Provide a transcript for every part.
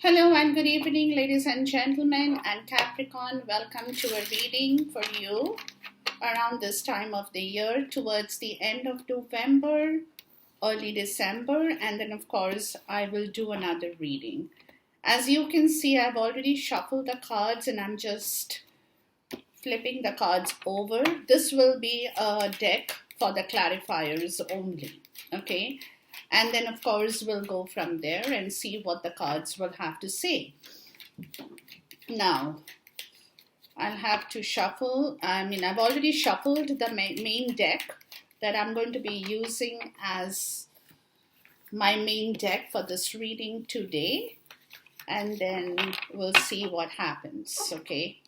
Hello and good evening, ladies and gentlemen, and Capricorn. Welcome to a reading for you around this time of the year, towards the end of November, early December, and then, of course, I will do another reading. As you can see, I've already shuffled the cards and I'm just flipping the cards over. This will be a deck for the clarifiers only, okay? And then, of course, we'll go from there and see what the cards will have to say. Now, I'll have to shuffle. I've already shuffled the main deck that I'm going to be using as my main deck for this reading today. And then we'll see what happens, okay?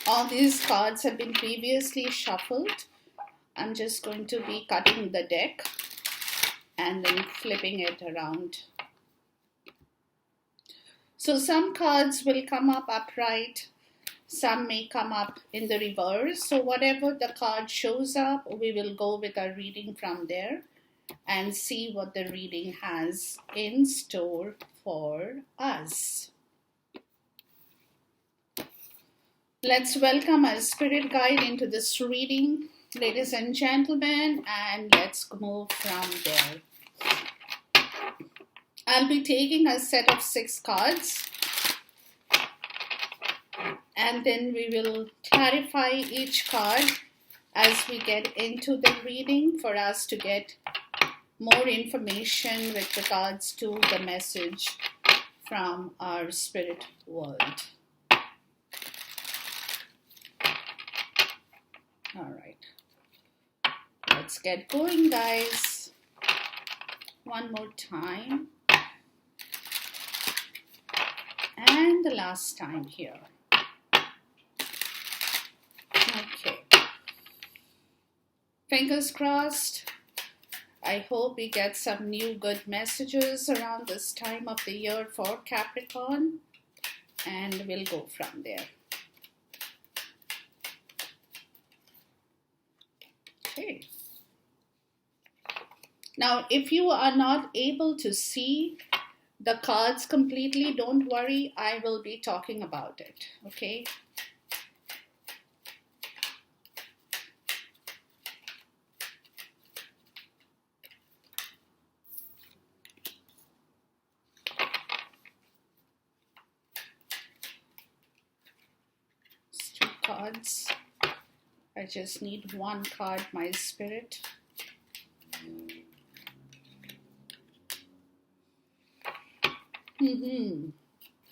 All these cards have been previously shuffled. I'm just going to be cutting the deck and then flipping it around. So some cards will come up upright, some may come up in the reverse. So whatever the card shows up, we will go with our reading from there and see what the reading has in store for us. Let's welcome our spirit guide into this reading, ladies and gentlemen, and let's move from there. I'll be taking a set of 6 cards, and then we will clarify each card as we get into the reading for us to get more information with regards to the message from our spirit world. All right, let's get going, guys. One more time. And the last time here. Okay. Fingers crossed. I hope we get some new good messages around this time of the year for Capricorn. And we'll go from there. Okay. Now, if you are not able to see the cards completely, don't worry, I will be talking about it, okay? It's 2 cards. I just need 1 card, my spirit.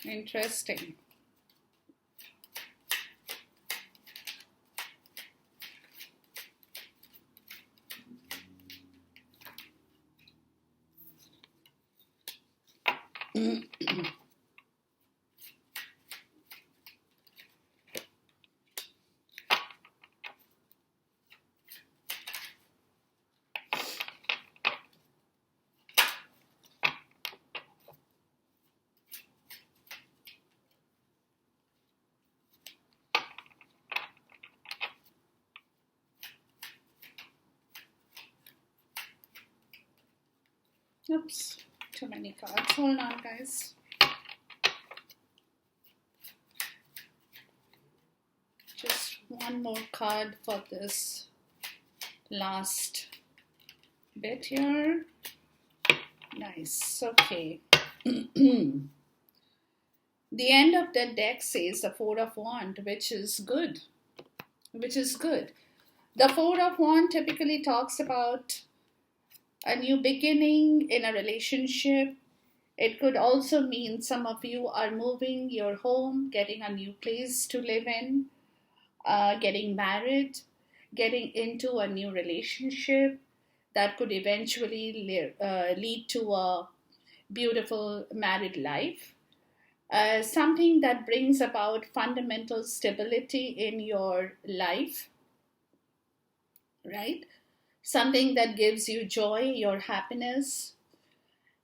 Interesting. Oops, too many cards. Hold on, guys. Just 1 more card for this last bit here. Nice, okay. The end of the deck says the 4 of Wands, which is good. The 4 of Wands typically talks about a new beginning in a relationship. It could also mean some of you are moving your home, getting a new place to live in, getting married, getting into a new relationship that could eventually lead to a beautiful married life. Something that brings about fundamental stability in your life, right? Something that gives you joy, your happiness,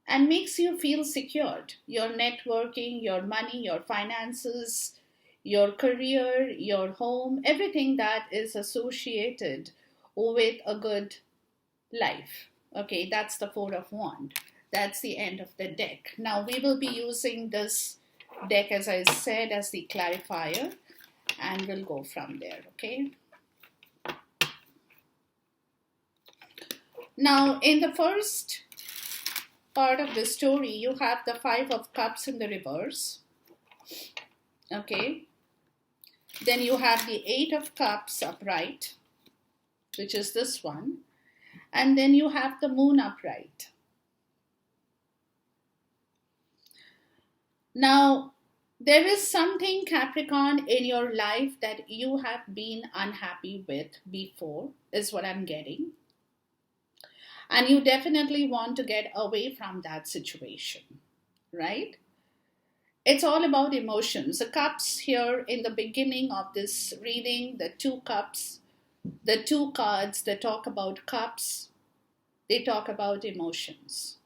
and makes you feel secured. Your networking, your money, your finances, your career, your home, everything that is associated with a good life. Okay, that's the Four of Wands. That's the end of the deck. Now we will be using this deck, as I said, as the clarifier, and we'll go from there. Okay. Now, in the first part of the story, you have the Five of Cups in the reverse. Okay. Then you have the Eight of Cups upright, which is this one. And then you have the Moon upright. Now, there is something, Capricorn, in your life that you have been unhappy with before, is what I'm getting. And you definitely want to get away from that situation, right? It's all about emotions. The cups here in the beginning of this reading, the two cups, the two cards that talk about cups, they talk about emotions.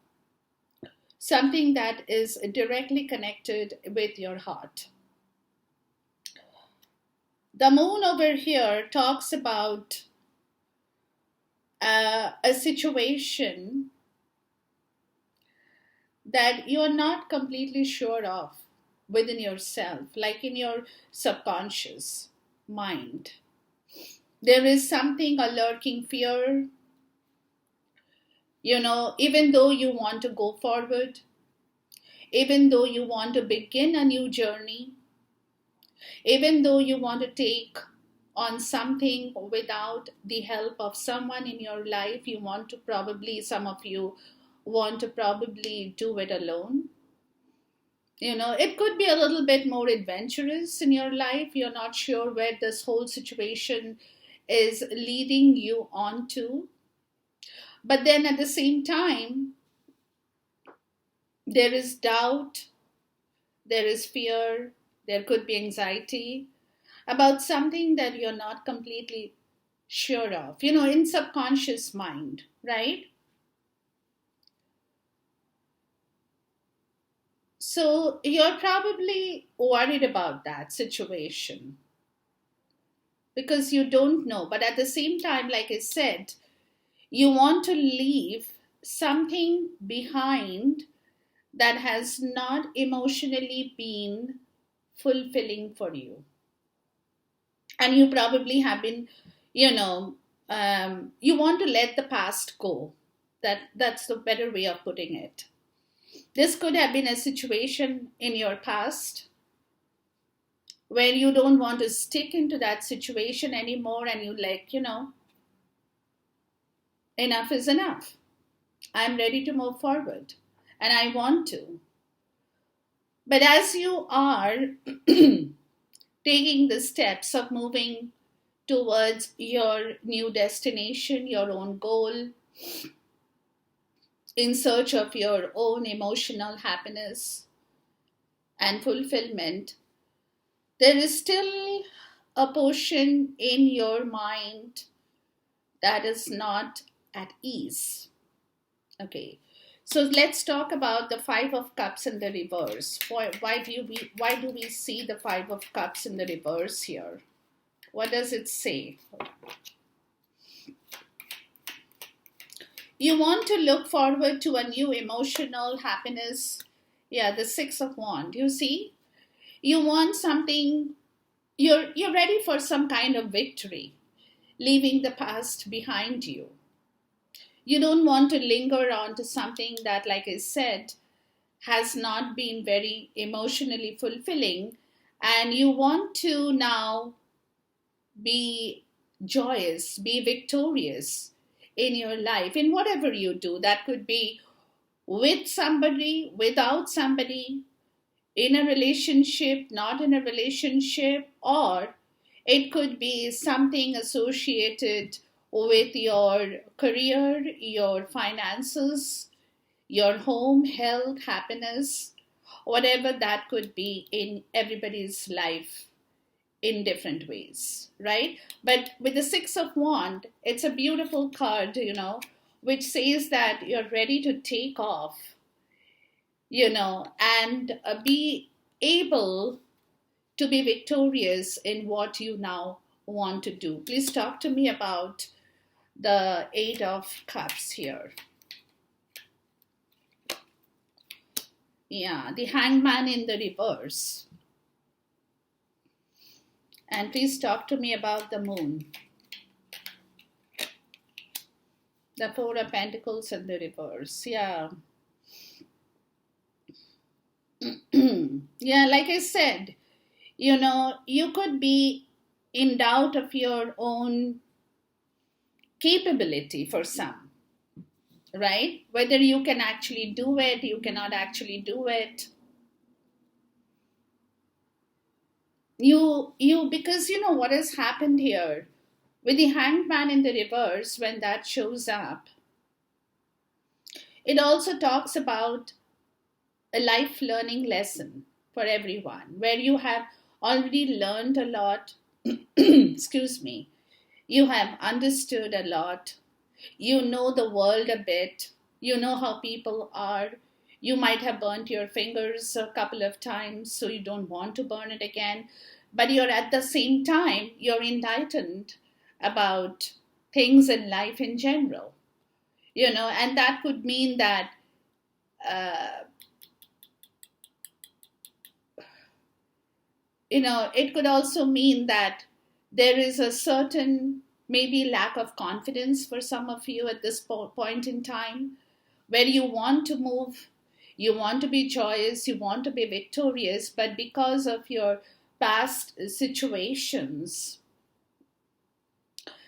Something that is directly connected with your heart. The moon over here talks about a situation that you are not completely sure of within yourself, like in your subconscious mind. There is something, a lurking fear. Even though you want to go forward, even though you want to begin a new journey, even though you want to take on something without the help of someone in your life, some of you want to probably do it alone. It could be a little bit more adventurous in your life. You're not sure where this whole situation is leading you on to. But then at the same time, there is doubt, there is fear, there could be anxiety about something that you're not completely sure of, in subconscious mind, right? So you're probably worried about that situation because you don't know. But at the same time, like I said, you want to leave something behind that has not emotionally been fulfilling for you. And you probably have been, you want to let the past go. That's the better way of putting it. This could have been a situation in your past where you don't want to stick into that situation anymore, and you enough is enough. I'm ready to move forward and I want to. But as you are taking the steps of moving towards your new destination, your own goal, in search of your own emotional happiness and fulfillment, there is still a portion in your mind that is not at ease. Okay, so let's talk about the Five of Cups in the reverse. Why do we see the Five of Cups in the reverse here? What does it say? You want to look forward to a new emotional happiness. Yeah, the Six of Wands. You see, you want something. You're ready for some kind of victory, leaving the past behind you. You don't want to linger on to something that, like I said, has not been very emotionally fulfilling, and you want to now be joyous, be victorious in your life, in whatever you do. That could be with somebody, without somebody, in a relationship, not in a relationship, or it could be something associated with your career, your finances, your home, health, happiness, whatever that could be in everybody's life in different ways, right? But with the Six of Wands, it's a beautiful card, which says that you're ready to take off, and be able to be victorious in what you now want to do. Please talk to me about the Eight of Cups here. Yeah, the Hangman in the reverse. And please talk to me about the Moon. The Four of Pentacles in the reverse. Yeah. Yeah, like I said, you could be in doubt of your own capability for some, right? Whether you can actually do it, you cannot actually do it. Because what has happened here with the Hangman in the reverse, when that shows up, it also talks about a life learning lesson for everyone, where you have already learned a lot. Excuse me. You have understood a lot. You know the world a bit. You know how people are. You might have burnt your fingers a couple of times, so you don't want to burn it again. But you're at the same time, you're enlightened about things in life in general. And that could mean that uh, it could also mean that there is a certain maybe lack of confidence for some of you at this point in time, where you want to move, you want to be joyous, you want to be victorious, but because of your past situations,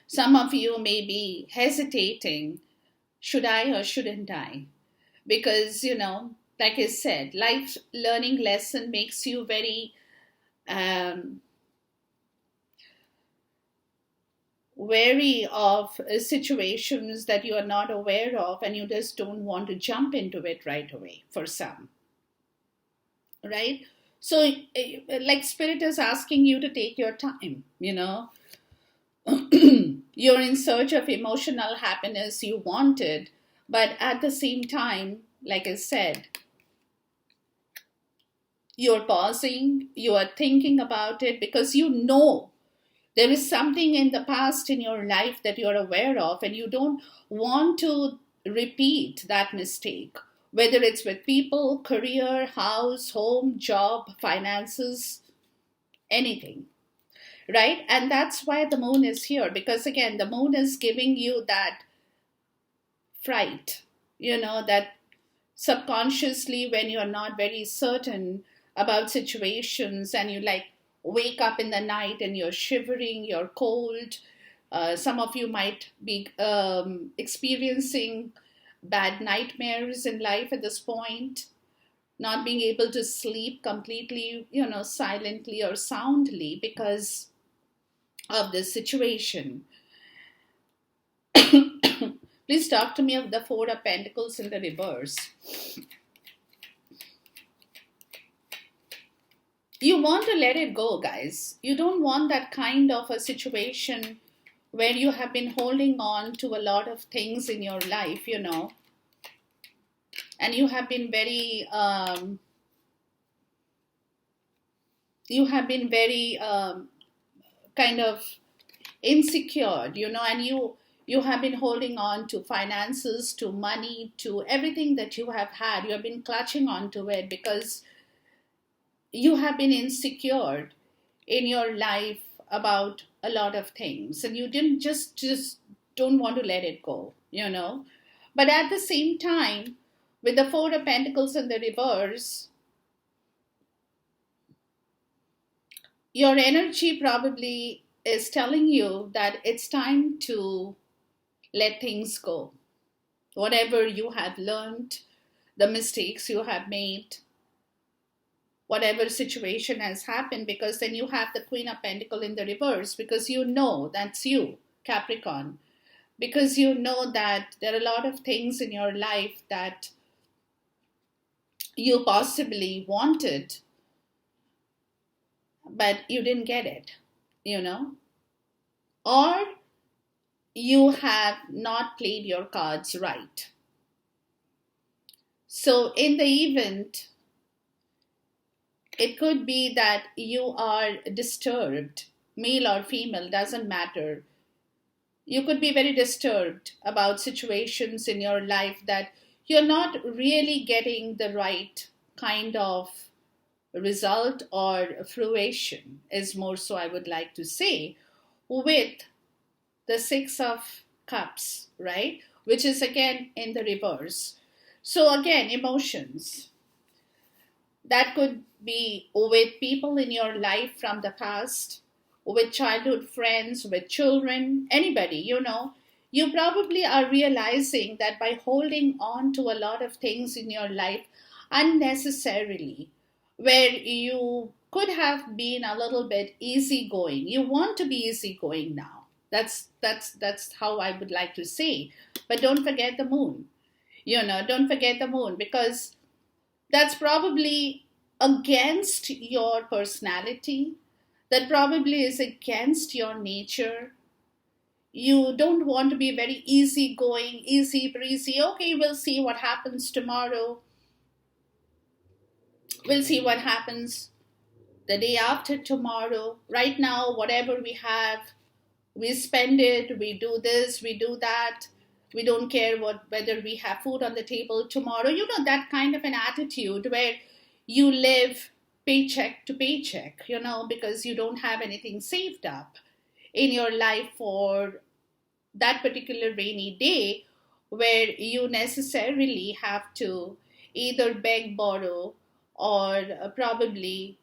some of you may be hesitating, should I or shouldn't I? Because, like I said, life learning lesson makes you very wary of situations that you are not aware of, and you just don't want to jump into it right away for some, right? So like spirit is asking you to take your time. You're in search of emotional happiness, you want it, but at the same time, like I said, you're pausing, you are thinking about it, because there is something in the past in your life that you're aware of, and you don't want to repeat that mistake, whether it's with people, career, house, home, job, finances, anything, right? And that's why the moon is here, because again, the moon is giving you that fright, that subconsciously, when you're not very certain about situations, and you like wake up in the night and you're shivering, you're cold. Some of you might be experiencing bad nightmares in life at this point, not being able to sleep completely, silently or soundly because of this situation. Please talk to me of the Four of Pentacles in the reverse. You want to let it go, guys. You don't want that kind of a situation where you have been holding on to a lot of things in your life, and you have been very kind of insecure, and you have been holding on to finances, to money, to everything that you have had. You have been clutching onto it because you have been insecure in your life about a lot of things, and you didn't just don't want to let it go. But at the same time, with the Four of Pentacles in the reverse, your energy probably is telling you that it's time to let things go. Whatever you have learned, the mistakes you have made, whatever situation has happened, because then you have the Queen of Pentacles in the reverse, because that's you, Capricorn, because that there are a lot of things in your life that you possibly wanted, but you didn't get it, or you have not played your cards right. So in the event, it could be that you are disturbed, male or female, doesn't matter, You could be very disturbed about situations in your life that you're not really getting the right kind of result or fruition, is more so I would like to say, with the Six of Cups, right? Which is again in the reverse. So, again, emotions. That could be with people in your life from the past, with childhood friends, with children, anybody, You probably are realizing that by holding on to a lot of things in your life unnecessarily, where you could have been a little bit easygoing, you want to be easygoing now. That's how I would like to say. But don't forget the moon. Don't forget the moon, because that's probably against your personality, that probably is against your nature. You don't want to be very easygoing, easy breezy. Okay, we'll see what happens tomorrow. We'll see what happens the day after tomorrow. Right now, whatever we have, we spend it, we do this, we do that. We don't care whether we have food on the table tomorrow. That kind of an attitude where you live paycheck to paycheck, because you don't have anything saved up in your life for that particular rainy day, where you necessarily have to either beg, borrow, or probably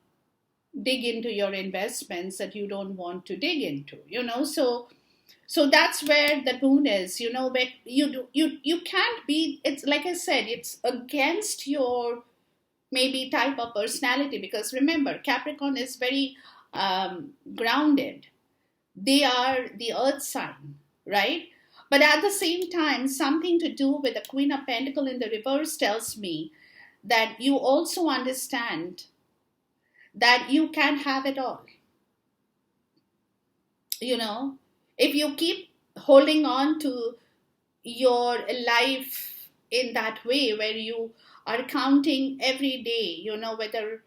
dig into your investments that you don't want to dig into, so that's where the moon is, where you can't be. It's like I said, it's against your maybe type of personality, because remember, Capricorn is very grounded. They are the earth sign, right? But at the same time, something to do with the Queen of Pentacle in the reverse tells me that you also understand that you can't have it all. If you keep holding on to your life in that way, where you are counting every day, whether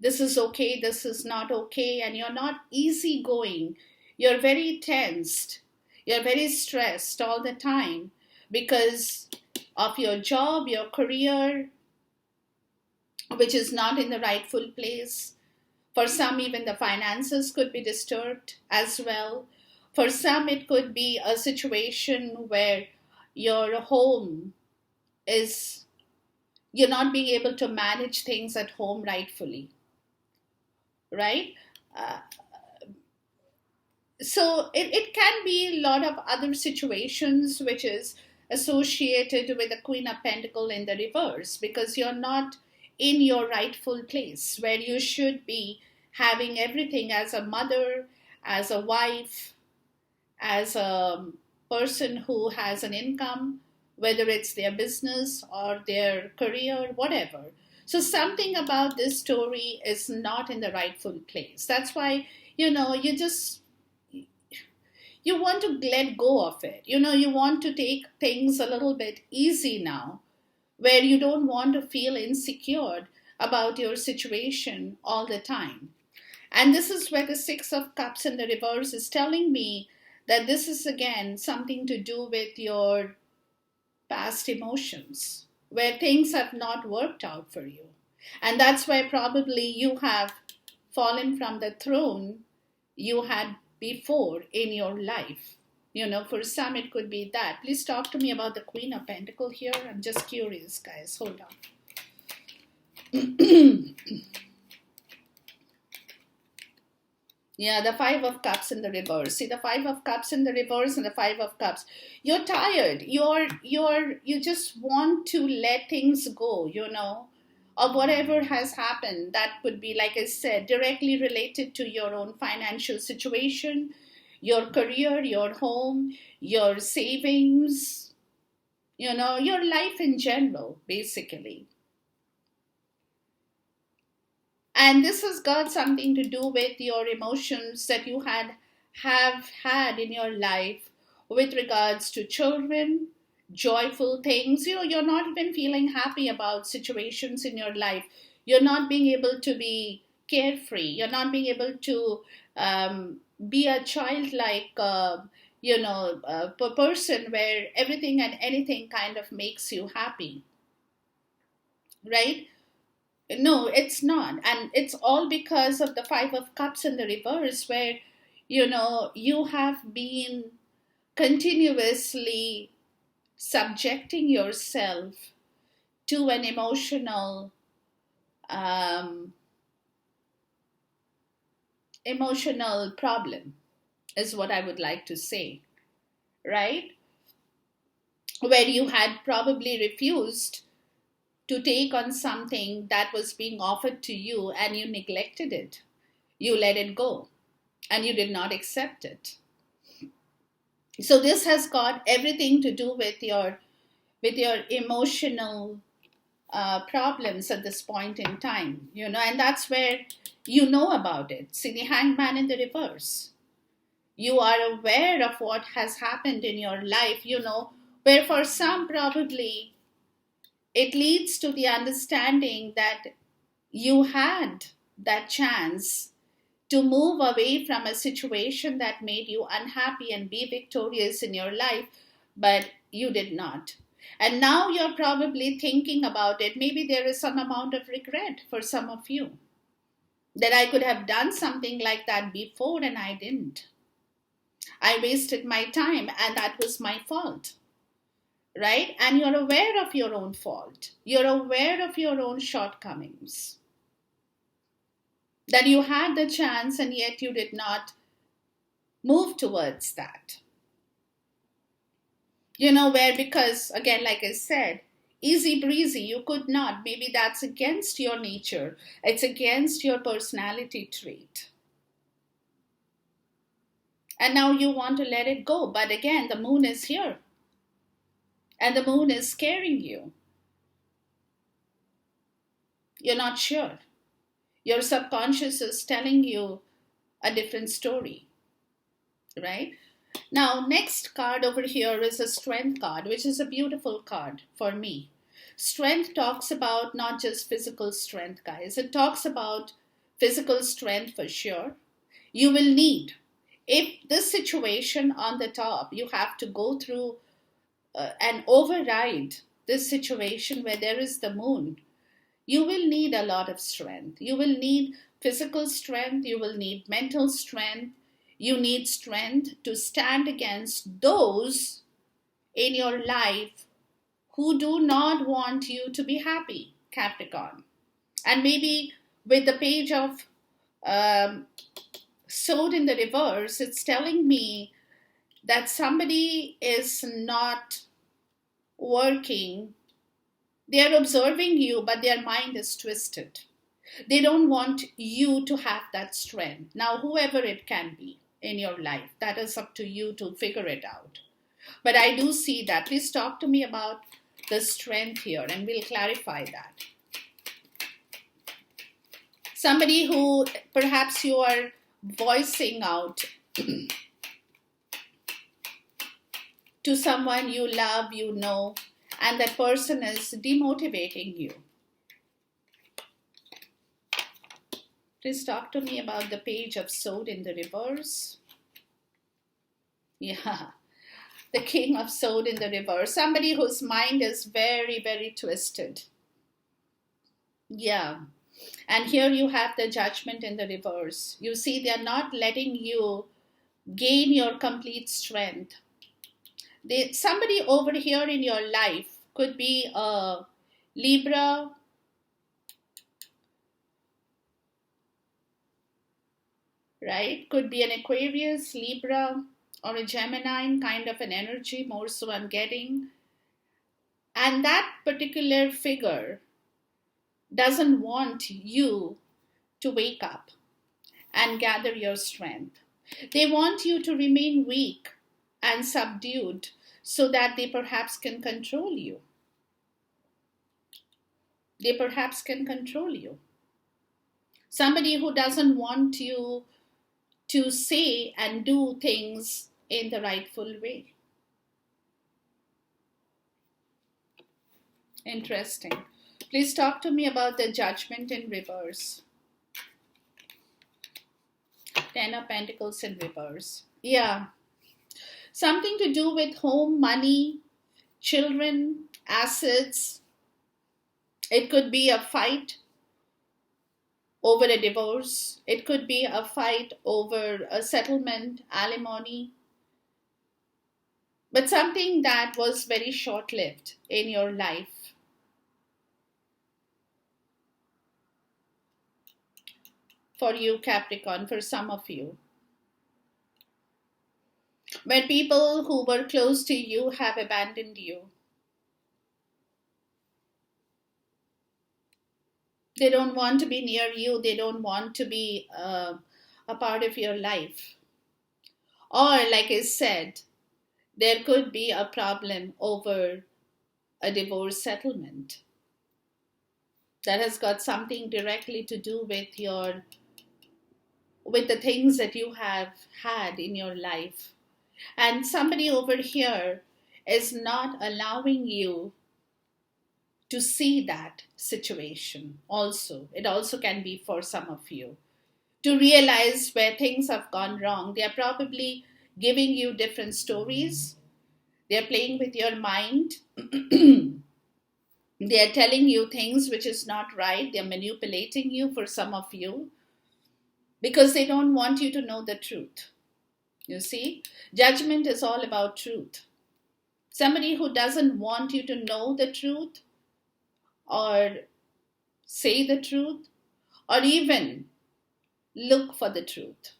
this is okay, this is not okay, and you're not easygoing, you're very tensed, you're very stressed all the time because of your job, your career, which is not in the rightful place. For some, even the finances could be disturbed as well. For some, it could be a situation where your home is, you're not being able to manage things at home rightfully, right? Uh, so it can be a lot of other situations which is associated with the Queen of Pentacle in the reverse, because you're not in your rightful place where you should be having everything as a mother, as a wife, as a person who has an income, whether it's their business or their career, whatever. So something about this story is not in the rightful place. That's why, you just, you want to let go of it. You want to take things a little bit easy now, where you don't want to feel insecure about your situation all the time. And this is where the Six of Cups in the reverse is telling me that this is again something to do with your past emotions, where things have not worked out for you. And that's why probably you have fallen from the throne you had before in your life. For some, it could be that. Please talk to me about the Queen of Pentacle here. I'm just curious, guys. Hold on. Yeah, the Five of Cups in the reverse. See, the Five of Cups in the reverse and the Five of Cups. You're tired. You just want to let things go, of whatever has happened. That could be, like I said, directly related to your own financial situation, your career, your home, your savings, your life in general, basically. And this has got something to do with your emotions that you have had in your life with regards to children, joyful things. You're not even feeling happy about situations in your life. You're not being able to be carefree. You're not being able to be a childlike person where everything and anything kind of makes you happy, right? No, it's not. And it's all because of the Five of Cups in the reverse, where, you have been continuously subjecting yourself to an um, emotional problem, is what I would like to say, right? Where you had probably refused to take on something that was being offered to you and you neglected it. You let it go and you did not accept it. So this has got everything to do with your emotional problems at this point in time, and that's where you know about it. See the Hangman in the reverse. You are aware of what has happened in your life, where for some probably it leads to the understanding that you had that chance to move away from a situation that made you unhappy and be victorious in your life, but you did not. And now you're probably thinking about it. Maybe there is some amount of regret for some of you, that I could have done something like that before and I didn't. I wasted my time and that was my fault, right? And you're aware of your own fault. You're aware of your own shortcomings. That you had the chance and yet you did not move towards that. Where, because again, like I said, easy breezy, you could not. Maybe that's against your nature. It's against your personality trait. And now you want to let it go. But again, the moon is here. And the moon is scaring you. You're not sure. Your subconscious is telling you a different story, right? Now, next card over here is a strength card, which is a beautiful card for me. Strength talks about not just physical strength, guys. It talks about physical strength for sure. You will need, if this situation on the top, you have to go through and override this situation where there is the moon, you will need a lot of strength. You will need physical strength. You will need mental strength. You need strength to stand against those in your life who do not want you to be happy, Capricorn. And maybe with the page of Sword in the reverse, it's telling me that somebody is not working. They're observing you, but their mind is twisted. They don't want you to have that strength. Now, whoever it can be in your life, that is up to you to figure it out. But I do see that. Please talk to me about the strength here and we'll clarify that. Somebody who perhaps you are voicing out to someone you love, and that person is demotivating you. Please talk to me about the page of Sword in the reverse. Yeah, the King of Sword in the reverse. Somebody whose mind is very, very twisted. Yeah. And here you have the Judgment in the reverse. You see, they are not letting you gain your complete strength. Somebody over here in your life could be a Libra, right? Could be an Aquarius, Libra, or a Gemini kind of an energy, more so I'm getting. And that particular figure doesn't want you to wake up and gather your strength. They want you to remain weak and subdued so that they perhaps can control you. They perhaps can control you. Somebody who doesn't want you to say and do things in the rightful way. Interesting. Please talk to me about the Judgment in reverse. Ten of Pentacles in reverse. Yeah. Something to do with home, money, children, assets. It could be a fight over a divorce. It could be a fight over a settlement, alimony. But something that was very short-lived in your life. For you, Capricorn, for some of you. When people who were close to you have abandoned you. They don't want to be near you. They don't want to be a part of your life. Or, like I said, there could be a problem over a divorce settlement that has got something directly to do with the things that you have had in your life. And somebody over here is not allowing you to see that situation also. It also can be for some of you. To realize where things have gone wrong. They are probably giving you different stories. They are playing with your mind. They are telling you things which is not right. They are manipulating you for some of you. Because they don't want you to know the truth. You see, judgment is all about truth. Somebody who doesn't want you to know the truth or say the truth or even look for the truth.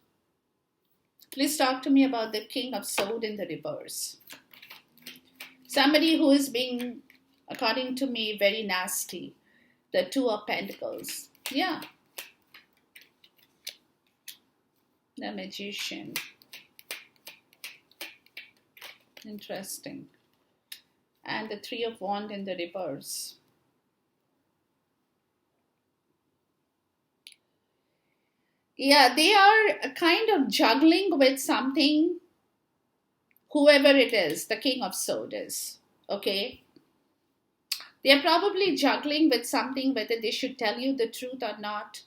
Please talk to me about the King of Swords in the reverse. Somebody who is being, according to me, very nasty. The Two of Pentacles. Yeah. The Magician. Interesting. And the Three of Wands in the reverse. Yeah, they are kind of juggling with something, whoever it is, the King of Swords is, okay? They are probably juggling with something, whether they should tell you the truth or not,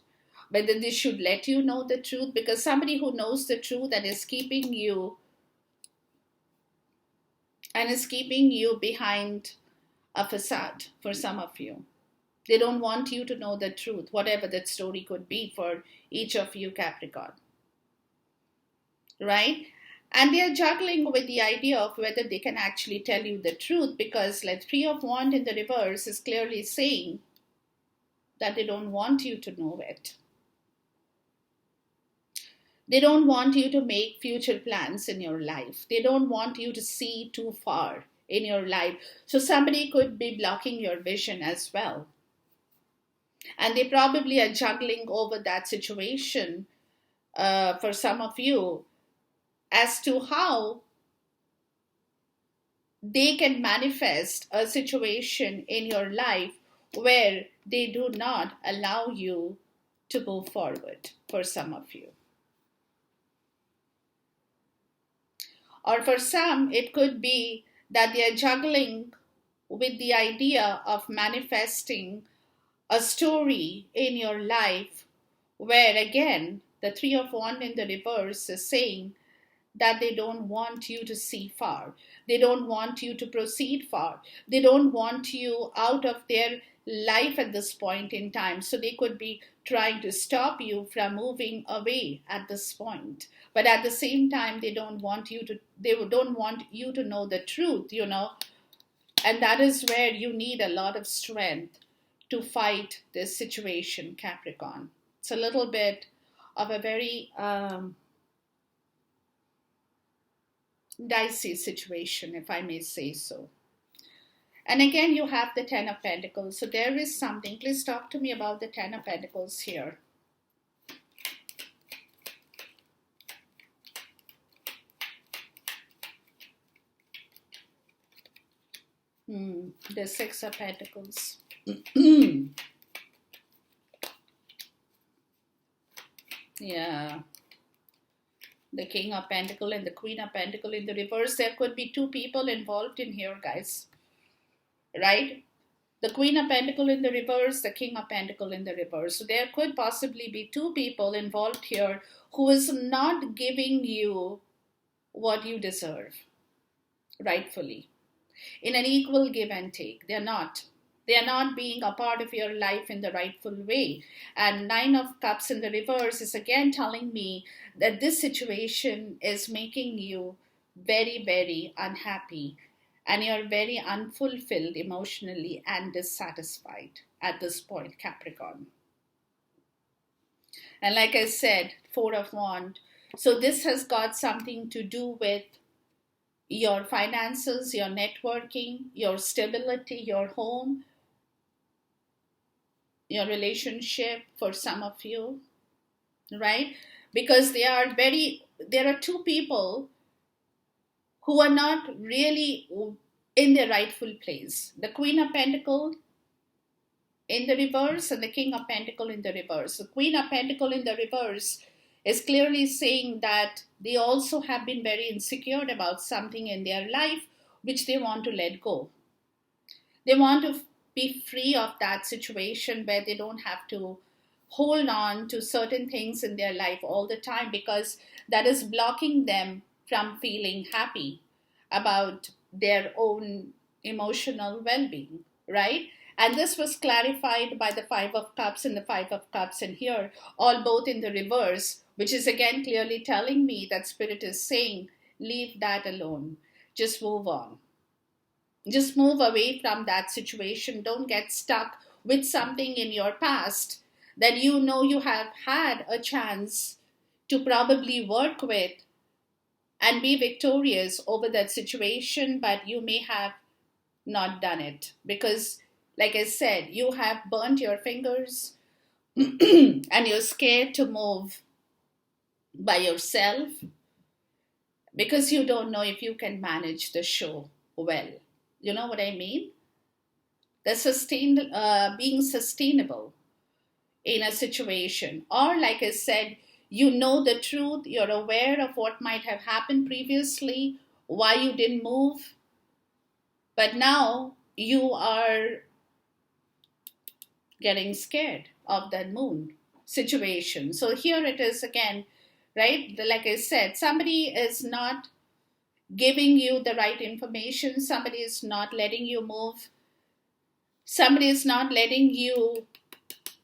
whether they should let you know the truth, because somebody who knows the truth and is keeping you behind a facade for some of you. They don't want you to know the truth, whatever that story could be for each of you, Capricorn. Right? And they are juggling with the idea of whether they can actually tell you the truth, because like Three of Wands in the reverse is clearly saying that they don't want you to know it. They don't want you to make future plans in your life. They don't want you to see too far in your life. So somebody could be blocking your vision as well. And they probably are juggling over that situation for some of you as to how they can manifest a situation in your life where they do not allow you to move forward for some of you. Or for some, it could be that they are juggling with the idea of manifesting a story in your life where, again, the Three of Wands in the reverse is saying that they don't want you to see far. They don't want you to proceed far. They don't want you out of their life at this point in time. So they could be trying to stop you from moving away at this point. But at the same time, they don't want you to know the truth, you know. And that is where you need a lot of strength to fight this situation, Capricorn. It's a little bit of a very dicey situation, if I may say so. And again, you have the Ten of Pentacles. So there is something. Please talk to me about the Ten of Pentacles here. The Six of Pentacles. Yeah. The King of Pentacles and the Queen of Pentacles in the reverse. There could be two people involved in here, guys. Right? The Queen of Pentacles in the reverse, the King of Pentacles in the reverse. So there could possibly be two people involved here who is not giving you what you deserve. rightfully, in an equal give and take. They're not. They are not being a part of your life in the rightful way. And Nine of Cups in the reverse is again telling me that this situation is making you very, very unhappy. And you're very unfulfilled emotionally and dissatisfied at this point, Capricorn. And like I said, Four of Wands. So this has got something to do with your finances, your networking, your stability, your home, your relationship for some of you, right? Because there are two people who are not really in their rightful place. The Queen of Pentacles in the reverse and the King of Pentacles in the reverse. The Queen of Pentacles in the reverse is clearly saying that they also have been very insecure about something in their life which they want to let go. They want to be free of that situation where they don't have to hold on to certain things in their life all the time, because that is blocking them from feeling happy about their own emotional well-being, right? And this was clarified by the Five of Cups and the Five of Cups in here, all both in the reverse, which is again clearly telling me that Spirit is saying, leave that alone. Just move on. Just move away from that situation. Don't get stuck with something in your past that you know you have had a chance to probably work with and be victorious over that situation, but you may have not done it because, like I said, you have burnt your fingers and you're scared to move by yourself because you don't know if you can manage the show well. You know what I mean? Being sustainable in a situation. Or like I said, you know the truth, you're aware of what might have happened previously, why you didn't move, but now you are getting scared of that moon situation. So here it is again, right? Like I said, somebody is not giving you the right information, somebody is not letting you move, somebody is not letting you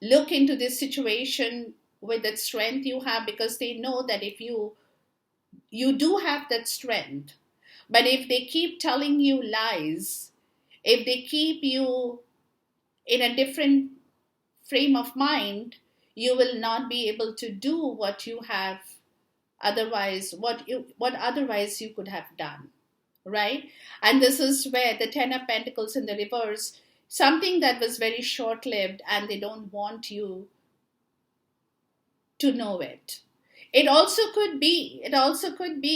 look into this situation with the strength you have, because they know that if you do have that strength, but if they keep telling you lies, if they keep you in a different frame of mind, you will not be able to do what you have otherwise, what otherwise you could have done, right? And this is where the Ten of Pentacles in the reverse, something that was very short-lived, and they don't want you to know it. It also could be,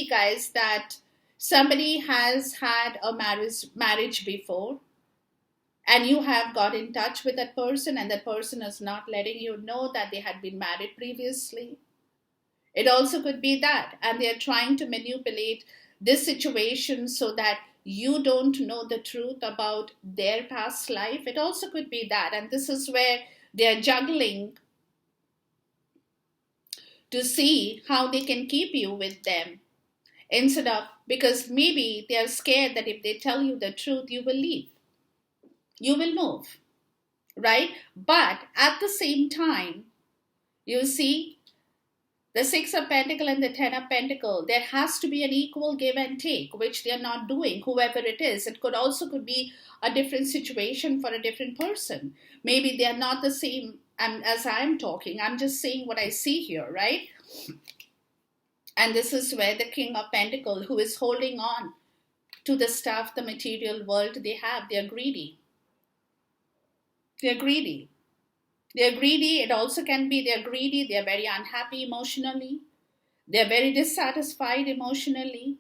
guys, that somebody has had a marriage before, and you have got in touch with that person, and that person is not letting you know that they had been married previously. It also could be that, and they are trying to manipulate this situation so that you don't know the truth about their past life. It also could be that, and this is where they are juggling to see how they can keep you with them, instead of, because maybe they are scared that if they tell you the truth, you will leave, you will move, right? But at the same time, you see, the Six of Pentacles and the Ten of Pentacles, there has to be an equal give and take, which they are not doing, whoever it is. It could be a different situation for a different person. Maybe they are not the same as I'm talking. I'm just saying what I see here, right? And this is where the King of Pentacles, who is holding on to the stuff, the material world they have, they're greedy. They're greedy. They're greedy. It also can be they're greedy. They're very unhappy emotionally. They're very dissatisfied emotionally.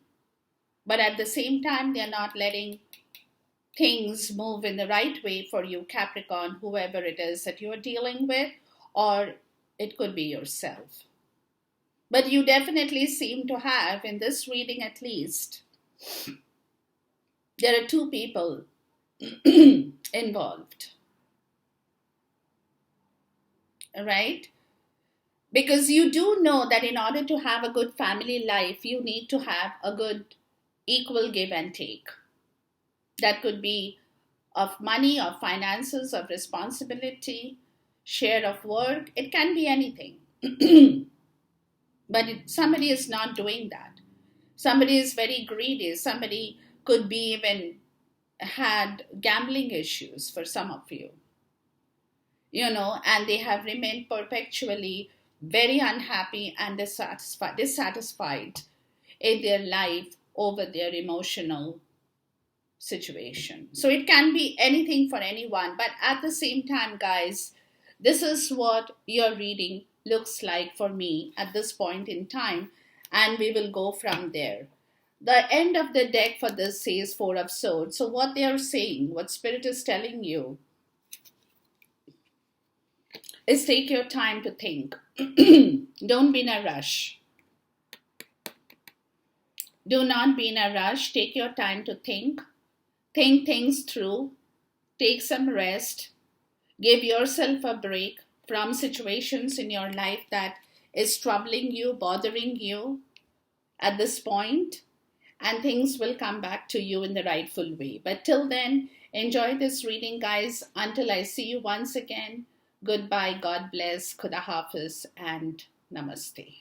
But at the same time, they're not letting things move in the right way for you, Capricorn, whoever it is that you're dealing with, or it could be yourself. But you definitely seem to have, in this reading at least, there are two people involved. Right? Because you do know that in order to have a good family life, you need to have a good equal give and take. That could be of money, of finances, of responsibility, share of work. It can be anything. But somebody is not doing that. Somebody is very greedy. Somebody could be even had gambling issues for some of you, and they have remained perpetually very unhappy and dissatisfied in their life over their emotional situation. So it can be anything for anyone, but at the same time, guys, this is what your reading looks like for me at this point in time, and we will go from there. The end of the deck for this says Four of Swords. So what they are saying, what Spirit is telling you, is take your time to think. Don't be in a rush. Do not be in a rush. Take your time to think. Think things through. Take some rest. Give yourself a break from situations in your life that is troubling you, bothering you at this point, and things will come back to you in the rightful way. But till then, enjoy this reading, guys. Until I see you once again, goodbye, God bless, Khuda Hafiz, and Namaste.